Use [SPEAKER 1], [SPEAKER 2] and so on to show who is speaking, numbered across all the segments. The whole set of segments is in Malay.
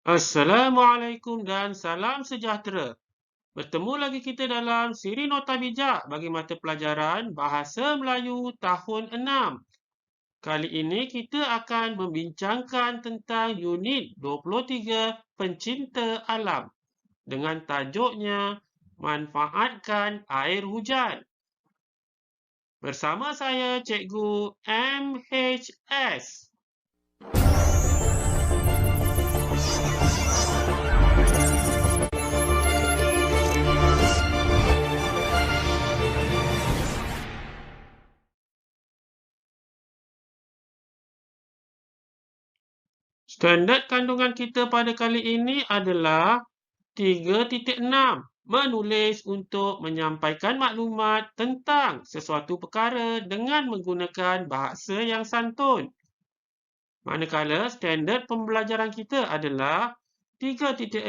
[SPEAKER 1] Assalamualaikum dan salam sejahtera. Bertemu lagi kita dalam siri Nota Bijak bagi mata pelajaran Bahasa Melayu tahun 6. Kali ini kita akan membincangkan tentang unit 23 Pencinta Alam dengan tajuknya Manfaatkan Air Hujan. Bersama saya Cikgu MHS. Standard kandungan kita pada kali ini adalah 3.6. Menulis untuk menyampaikan maklumat tentang sesuatu perkara dengan menggunakan bahasa yang santun. Manakala standard pembelajaran kita adalah 3.6.1.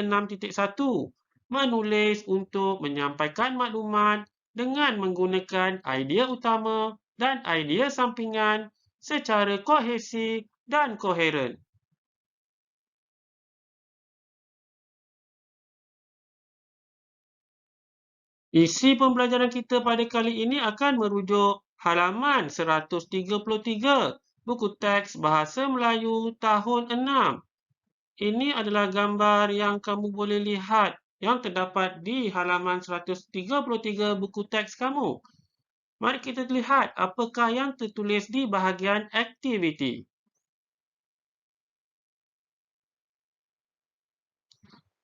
[SPEAKER 1] Menulis untuk menyampaikan maklumat dengan menggunakan idea utama dan idea sampingan secara kohesi dan koheren. Isi pembelajaran kita pada kali ini akan merujuk halaman 133, buku teks Bahasa Melayu tahun 6. Ini adalah gambar yang kamu boleh lihat yang terdapat di halaman 133 buku teks kamu. Mari kita lihat apakah yang tertulis di bahagian aktiviti.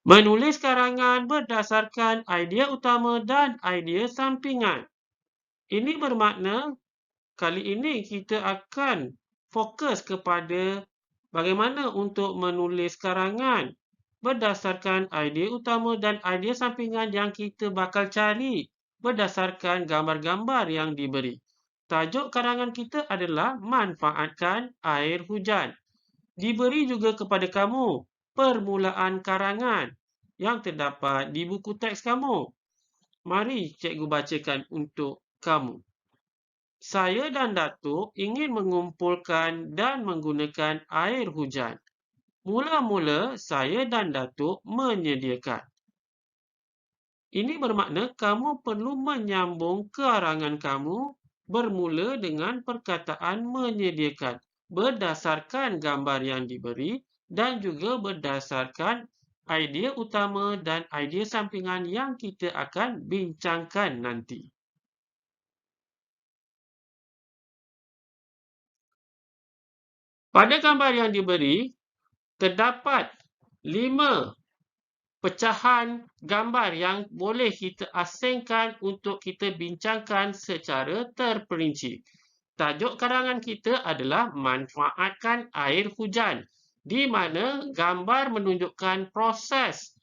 [SPEAKER 1] Menulis karangan berdasarkan idea utama dan idea sampingan. Ini bermakna kali ini kita akan fokus kepada bagaimana untuk menulis karangan berdasarkan idea utama dan idea sampingan yang kita bakal cari berdasarkan gambar-gambar yang diberi. Tajuk karangan kita adalah manfaatkan air hujan. Diberi juga kepada kamu permulaan karangan yang terdapat di buku teks kamu. Mari cikgu bacakan untuk kamu. Saya dan Datuk ingin mengumpulkan dan menggunakan air hujan. Mula-mula saya dan Datuk menyediakan. Ini bermakna kamu perlu menyambung karangan kamu bermula dengan perkataan menyediakan berdasarkan gambar yang diberi dan juga berdasarkan idea utama dan idea sampingan yang kita akan bincangkan nanti. Pada gambar yang diberi, terdapat 5 pecahan gambar yang boleh kita asingkan untuk kita bincangkan secara terperinci. Tajuk karangan kita adalah manfaatkan air hujan, di mana gambar menunjukkan proses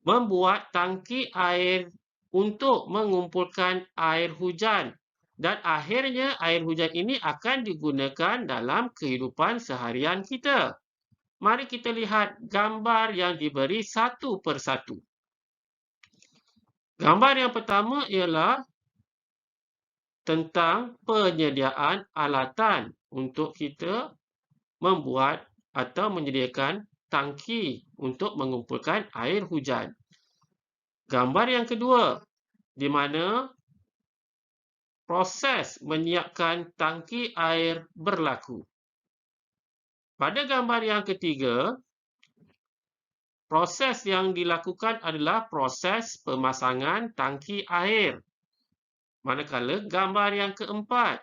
[SPEAKER 1] membuat tangki air untuk mengumpulkan air hujan. Dan akhirnya air hujan ini akan digunakan dalam kehidupan seharian kita. Mari kita lihat gambar yang diberi satu persatu. Gambar yang pertama ialah tentang penyediaan alatan untuk kita membuat atau menyediakan tangki untuk mengumpulkan air hujan. Gambar yang kedua, di mana proses menyiapkan tangki air berlaku. Pada gambar yang ketiga, proses yang dilakukan adalah proses pemasangan tangki air. Manakala gambar yang keempat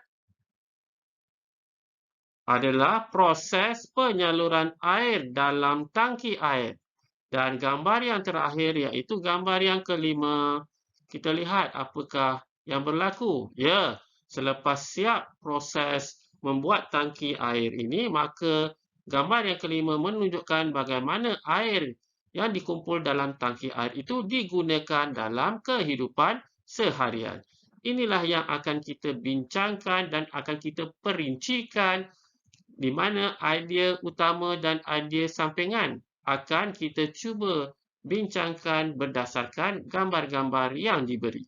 [SPEAKER 1] adalah proses penyaluran air dalam tangki air. Dan gambar yang terakhir iaitu gambar yang kelima. Kita lihat apakah yang berlaku. Ya, selepas siap proses membuat tangki air ini, maka gambar yang kelima menunjukkan bagaimana air yang dikumpul dalam tangki air itu digunakan dalam kehidupan seharian. Inilah yang akan kita bincangkan dan akan kita perincikan di mana idea utama dan idea sampingan akan kita cuba bincangkan berdasarkan gambar-gambar yang diberi.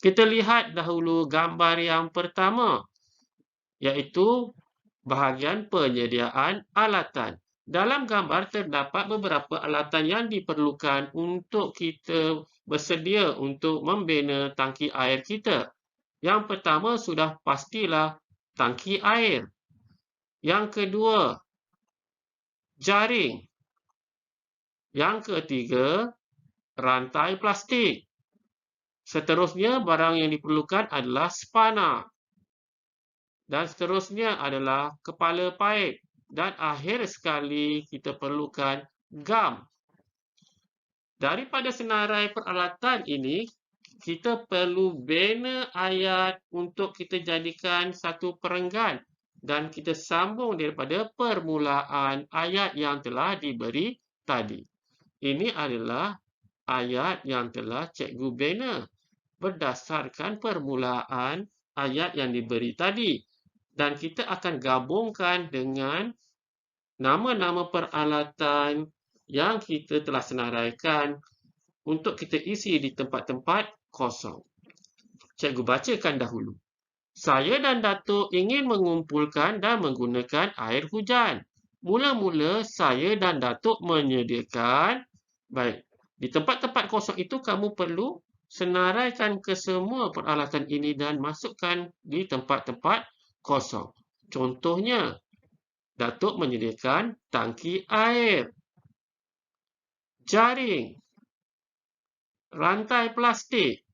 [SPEAKER 1] Kita lihat dahulu gambar yang pertama, iaitu Bahagian penyediaan alatan. Dalam gambar terdapat beberapa alatan yang diperlukan untuk kita bersedia untuk membina tangki air kita. Yang pertama sudah pastilah tangki air. Yang kedua, jaring. Yang ketiga, rantai plastik. Seterusnya, barang yang diperlukan adalah spana. Dan seterusnya adalah kepala paip. Dan akhir sekali, kita perlukan gam. Daripada senarai peralatan ini, kita perlu bina ayat untuk kita jadikan satu perenggan. Dan kita sambung daripada permulaan ayat yang telah diberi tadi. Ini adalah ayat yang telah cikgu bina berdasarkan permulaan ayat yang diberi tadi. Dan kita akan gabungkan dengan nama-nama peralatan yang kita telah senaraikan untuk kita isi di tempat-tempat kosong. Cikgu bacakan dahulu. Saya dan Datuk ingin mengumpulkan dan menggunakan air hujan. Mula-mula saya dan Datuk menyediakan, baik, di tempat-tempat kosong itu kamu perlu senaraikan ke semua peralatan ini dan masukkan di tempat-tempat kosong. Contohnya, Datuk menyediakan tangki air, jaring, rantai plastik,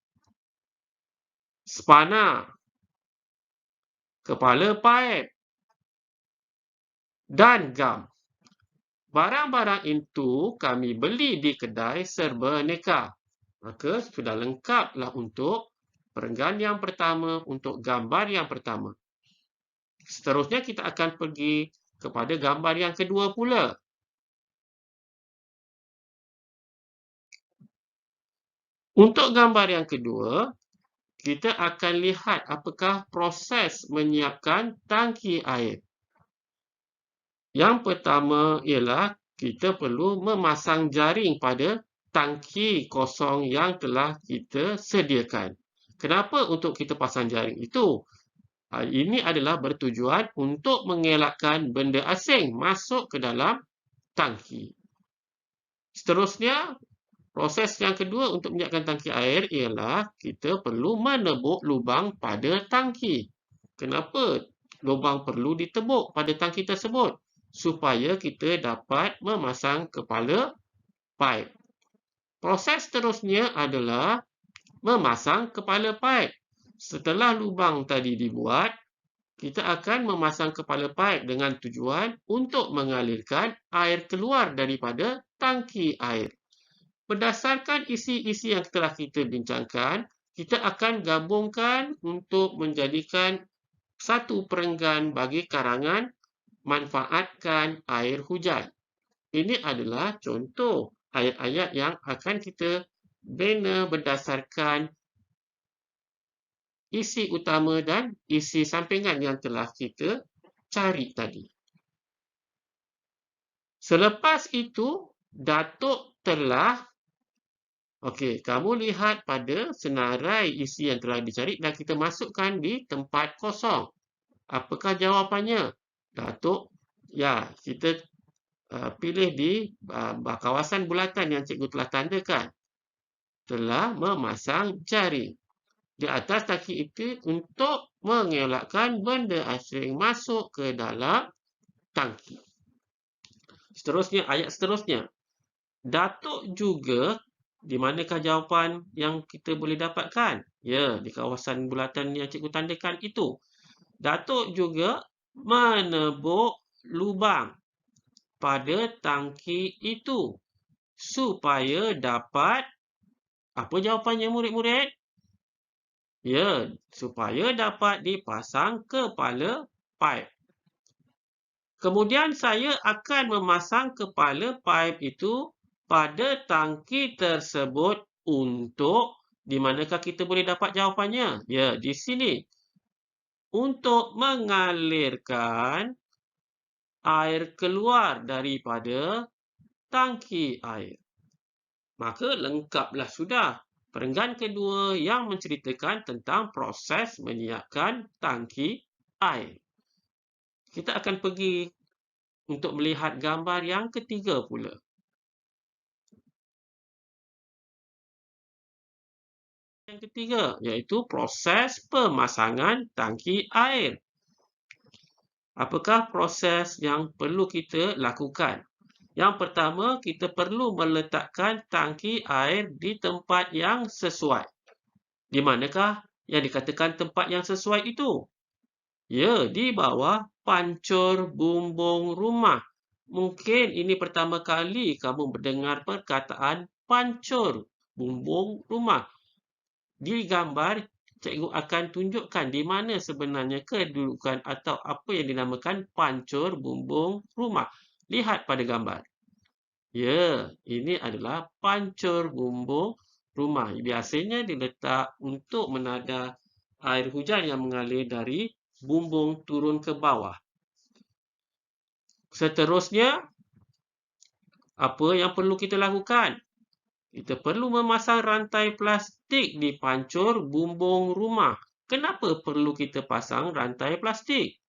[SPEAKER 1] spana, kepala paip, dan gam. Barang-barang itu kami beli di kedai serba aneka. Maka sudah lengkaplah untuk perenggan yang pertama, untuk gambar yang pertama. Seterusnya kita akan pergi kepada gambar yang kedua pula. Untuk gambar yang kedua, kita akan lihat apakah proses menyiapkan tangki air. Yang pertama ialah kita perlu memasang jaring pada tangki kosong yang telah kita sediakan. Kenapa untuk kita pasang jaring itu? Ini adalah bertujuan untuk mengelakkan benda asing masuk ke dalam tangki. Seterusnya, proses yang kedua untuk menyiapkan tangki air ialah kita perlu menebuk lubang pada tangki. Kenapa lubang perlu ditebuk pada tangki tersebut? Supaya kita dapat memasang kepala paip. Proses seterusnya adalah memasang kepala paip. Setelah lubang tadi dibuat, kita akan memasang kepala paip dengan tujuan untuk mengalirkan air keluar daripada tangki air. Berdasarkan isi-isi yang telah kita bincangkan, kita akan gabungkan untuk menjadikan satu perenggan bagi karangan manfaatkan air hujan. Ini adalah contoh ayat-ayat yang akan kita bina berdasarkan isi utama dan isi sampingan yang telah kita cari tadi. Selepas itu, Datuk telah, okey, kamu lihat pada senarai isi yang telah dicari dan kita masukkan di tempat kosong. Apakah jawapannya? Datuk, ya, kita pilih di kawasan bulatan yang cikgu telah tandakan. Telah memasang jaring di atas tangki itu untuk mengelakkan benda asing masuk ke dalam tangki. Seterusnya, ayat seterusnya. Datuk juga, di manakah jawapan yang kita boleh dapatkan? Ya, di kawasan bulatan yang cikgu tandakan itu. Datuk juga menebuk lubang pada tangki itu supaya dapat, apa jawapannya murid-murid? Ya, supaya dapat dipasang kepala paip. Kemudian saya akan memasang kepala paip itu pada tangki tersebut untuk, di manakah kita boleh dapat jawapannya? Ya, di sini. Untuk mengalirkan air keluar daripada tangki air. Maka lengkaplah sudah perenggan kedua yang menceritakan tentang proses menyiapkan tangki air. Kita akan pergi untuk melihat gambar yang ketiga pula. Yang ketiga, iaitu proses pemasangan tangki air. Apakah proses yang perlu kita lakukan? Yang pertama, kita perlu meletakkan tangki air di tempat yang sesuai. Di manakah yang dikatakan tempat yang sesuai itu? Ya, di bawah pancur bumbung rumah. Mungkin ini pertama kali kamu mendengar perkataan pancur bumbung rumah. Di gambar, cikgu akan tunjukkan di mana sebenarnya kedudukan atau apa yang dinamakan pancur bumbung rumah. Lihat pada gambar. Ya, ini adalah pancur bumbung rumah. Biasanya diletak untuk menada air hujan yang mengalir dari bumbung turun ke bawah. Seterusnya, apa yang perlu kita lakukan? Kita perlu memasang rantai plastik di pancur bumbung rumah. Kenapa perlu kita pasang rantai plastik?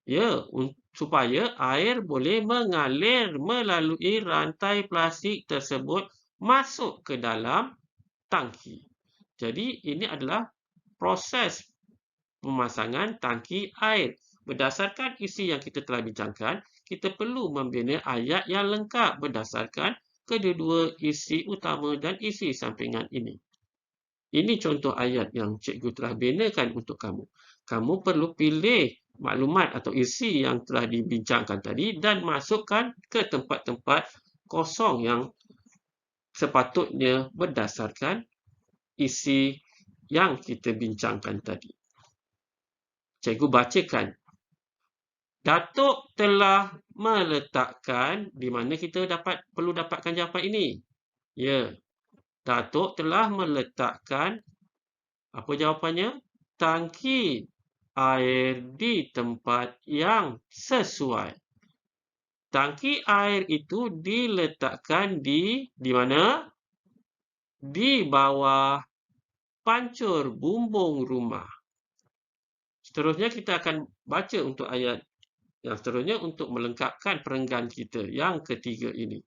[SPEAKER 1] Ya, supaya air boleh mengalir melalui rantai plastik tersebut masuk ke dalam tangki. Jadi, ini adalah proses pemasangan tangki air. Berdasarkan isi yang kita telah bincangkan, kita perlu membina ayat yang lengkap berdasarkan kedua-dua isi utama dan isi sampingan ini. Ini contoh ayat yang cikgu telah binakan untuk kamu. Kamu perlu pilih maklumat atau isi yang telah dibincangkan tadi dan masukkan ke tempat-tempat kosong yang sepatutnya berdasarkan isi yang kita bincangkan tadi. Cikgu bacakan. Datuk telah meletakkan, di mana kita perlu dapatkan jawapan ini? Ya, Datuk telah meletakkan, apa jawapannya? Tangki air di tempat yang sesuai. Tangki air itu diletakkan di mana? Di bawah pancur bumbung rumah. Seterusnya kita akan baca untuk ayat yang seterusnya untuk melengkapkan perenggan kita yang ketiga ini.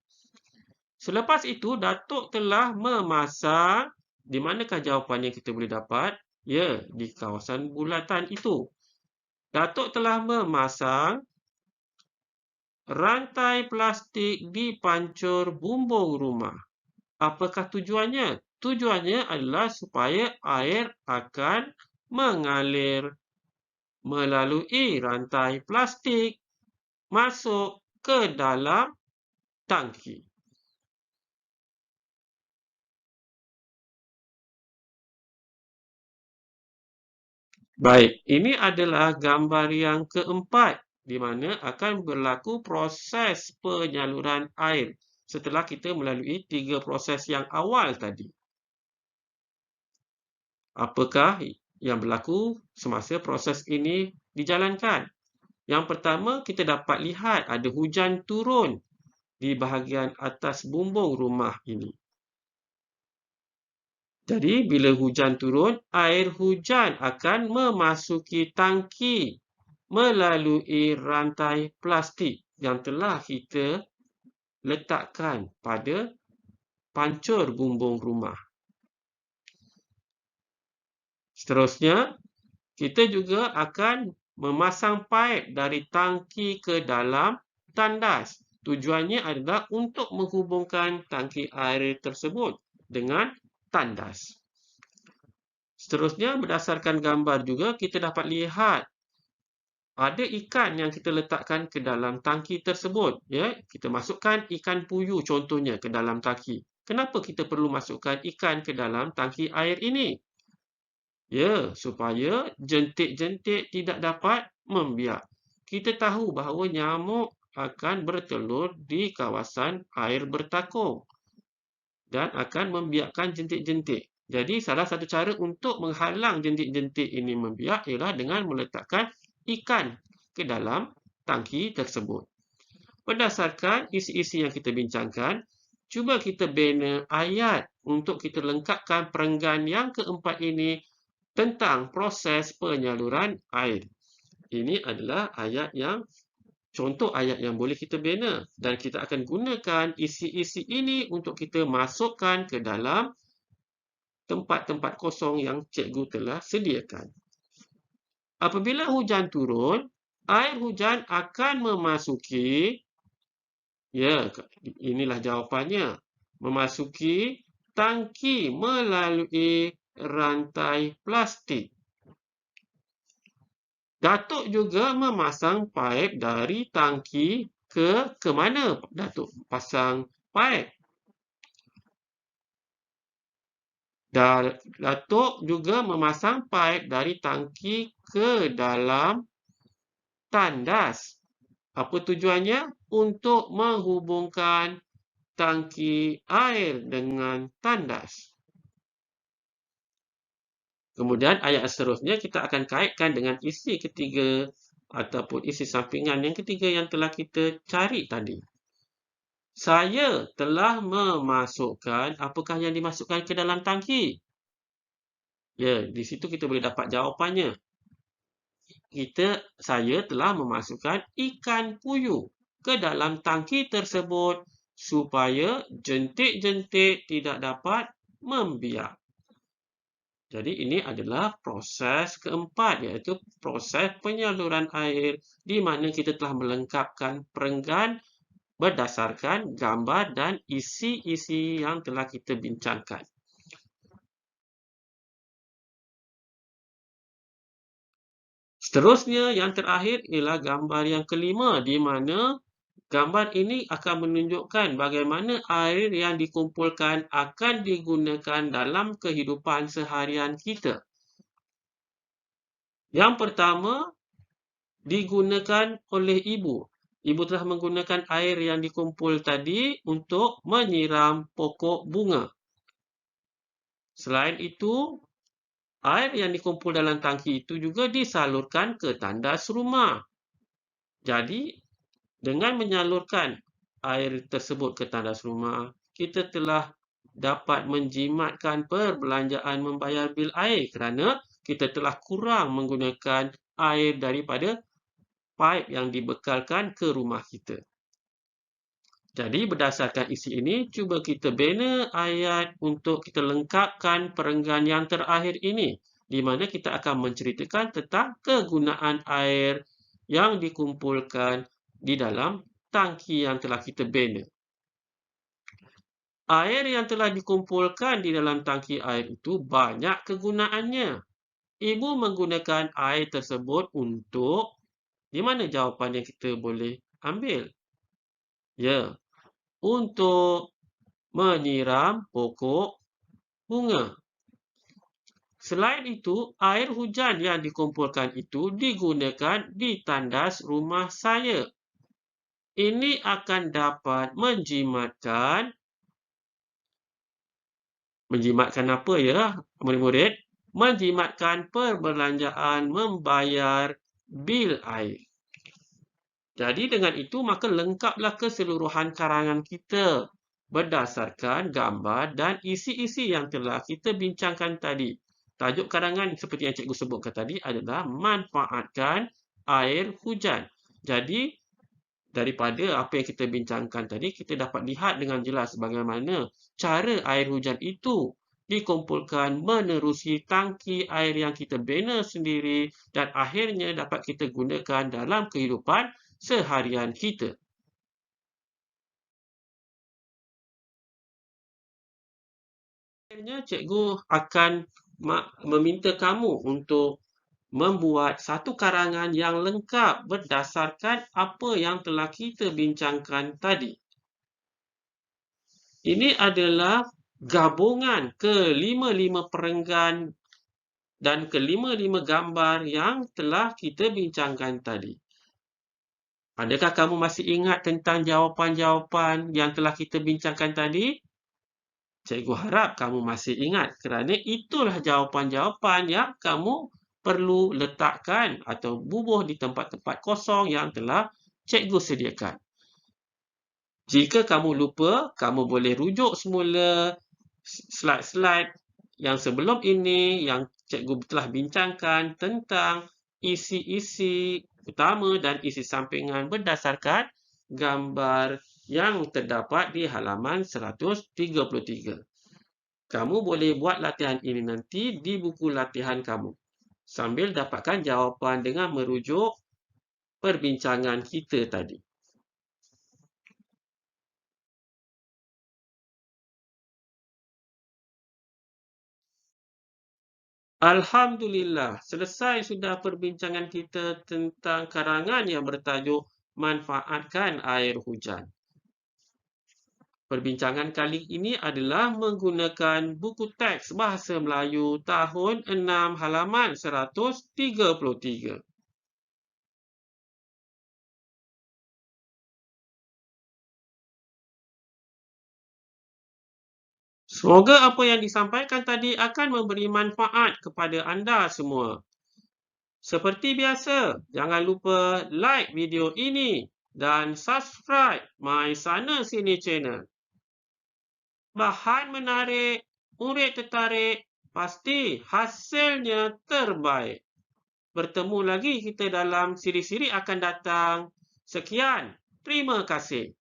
[SPEAKER 1] Selepas itu, Datuk telah memasang, di manakah jawapannya kita boleh dapat? Ya, di kawasan bulatan itu. Datuk telah memasang rantai plastik di pancur bumbung rumah. Apakah tujuannya? Tujuannya adalah supaya air akan mengalir melalui rantai plastik masuk ke dalam tangki. Baik, ini adalah gambar yang keempat di mana akan berlaku proses penyaluran air setelah kita melalui 3 proses yang awal tadi. Apakah yang berlaku semasa proses ini dijalankan? Yang pertama, kita dapat lihat ada hujan turun di bahagian atas bumbung rumah ini. Jadi, bila hujan turun, air hujan akan memasuki tangki melalui rantai plastik yang telah kita letakkan pada pancur bumbung rumah. Seterusnya, kita juga akan memasang paip dari tangki ke dalam tandas. Tujuannya adalah untuk menghubungkan tangki air tersebut dengan tandas. Seterusnya, berdasarkan gambar juga, kita dapat lihat ada ikan yang kita letakkan ke dalam tangki tersebut. Ya, kita masukkan ikan puyuh contohnya ke dalam tangki. Kenapa kita perlu masukkan ikan ke dalam tangki air ini? Ya, supaya jentik-jentik tidak dapat membiak. Kita tahu bahawa nyamuk akan bertelur di kawasan air bertakung dan akan membiakkan jentik-jentik. Jadi, salah satu cara untuk menghalang jentik-jentik ini membiak ialah dengan meletakkan ikan ke dalam tangki tersebut. Berdasarkan isi-isi yang kita bincangkan, cuba kita bina ayat untuk kita lengkapkan perenggan yang keempat ini tentang proses penyaluran air. Ini adalah contoh ayat yang boleh kita bina dan kita akan gunakan isi-isi ini untuk kita masukkan ke dalam tempat-tempat kosong yang cikgu telah sediakan. Apabila hujan turun, air hujan akan memasuki, ya, inilah jawapannya, memasuki tangki melalui rantai plastik. Datuk juga memasang paip dari tangki ke mana Datuk pasang paip? Datuk juga memasang paip dari tangki ke dalam tandas. Apa tujuannya? Untuk menghubungkan tangki air dengan tandas. Kemudian ayat seterusnya kita akan kaitkan dengan isi ketiga ataupun isi sampingan yang ketiga yang telah kita cari tadi. Saya telah memasukkan, apakah yang dimasukkan ke dalam tangki? Ya, di situ kita boleh dapat jawapannya. Saya telah memasukkan ikan puyuh ke dalam tangki tersebut supaya jentik-jentik tidak dapat membiak. Jadi ini adalah proses keempat, iaitu proses penyaluran air di mana kita telah melengkapkan perenggan berdasarkan gambar dan isi-isi yang telah kita bincangkan. Seterusnya, yang terakhir ialah gambar yang kelima, di mana gambar ini akan menunjukkan bagaimana air yang dikumpulkan akan digunakan dalam kehidupan seharian kita. Yang pertama, digunakan oleh ibu. Ibu telah menggunakan air yang dikumpul tadi untuk menyiram pokok bunga. Selain itu, air yang dikumpul dalam tangki itu juga disalurkan ke tandas rumah. Jadi, dengan menyalurkan air tersebut ke tandas rumah, kita telah dapat menjimatkan perbelanjaan membayar bil air kerana kita telah kurang menggunakan air daripada paip yang dibekalkan ke rumah kita. Jadi berdasarkan isi ini, cuba kita bina ayat untuk kita lengkapkan perenggan yang terakhir ini, di mana kita akan menceritakan tentang kegunaan air yang dikumpulkan di dalam tangki yang telah kita bina. Air yang telah dikumpulkan di dalam tangki air itu banyak kegunaannya. Ibu menggunakan air tersebut untuk, di mana jawapan yang kita boleh ambil? Ya, untuk menyiram pokok bunga. Selain itu, air hujan yang dikumpulkan itu digunakan di tandas rumah saya. Ini akan dapat menjimatkan apa ya, murid-murid? Menjimatkan perbelanjaan membayar bil air. Jadi dengan itu maka lengkaplah keseluruhan karangan kita berdasarkan gambar dan isi-isi yang telah kita bincangkan tadi. Tajuk karangan seperti yang cikgu sebutkan tadi adalah manfaatkan air hujan. Jadi daripada apa yang kita bincangkan tadi, kita dapat lihat dengan jelas bagaimana cara air hujan itu dikumpulkan menerusi tangki air yang kita bina sendiri dan akhirnya dapat kita gunakan dalam kehidupan seharian kita. Akhirnya, cikgu akan meminta kamu untuk membuat satu karangan yang lengkap berdasarkan apa yang telah kita bincangkan tadi. Ini adalah gabungan kelima-lima perenggan dan kelima-lima gambar yang telah kita bincangkan tadi. Adakah kamu masih ingat tentang jawapan-jawapan yang telah kita bincangkan tadi? Cikgu harap kamu masih ingat kerana itulah jawapan-jawapan yang kamu perlu letakkan atau bubuh di tempat-tempat kosong yang telah cikgu sediakan. Jika kamu lupa, kamu boleh rujuk semula slide-slide yang sebelum ini yang cikgu telah bincangkan tentang isi-isi utama dan isi sampingan berdasarkan gambar yang terdapat di halaman 133. Kamu boleh buat latihan ini nanti di buku latihan kamu, sambil dapatkan jawapan dengan merujuk perbincangan kita tadi. Alhamdulillah, selesai sudah perbincangan kita tentang karangan yang bertajuk Manfaatkan Air Hujan. Perbincangan kali ini adalah menggunakan buku teks Bahasa Melayu tahun 6 halaman 133. Semoga apa yang disampaikan tadi akan memberi manfaat kepada anda semua. Seperti biasa, jangan lupa like video ini dan subscribe My Sana Sini channel. Bahan menarik, murid tertarik, pasti hasilnya terbaik. Bertemu lagi kita dalam siri-siri akan datang. Sekian, terima kasih.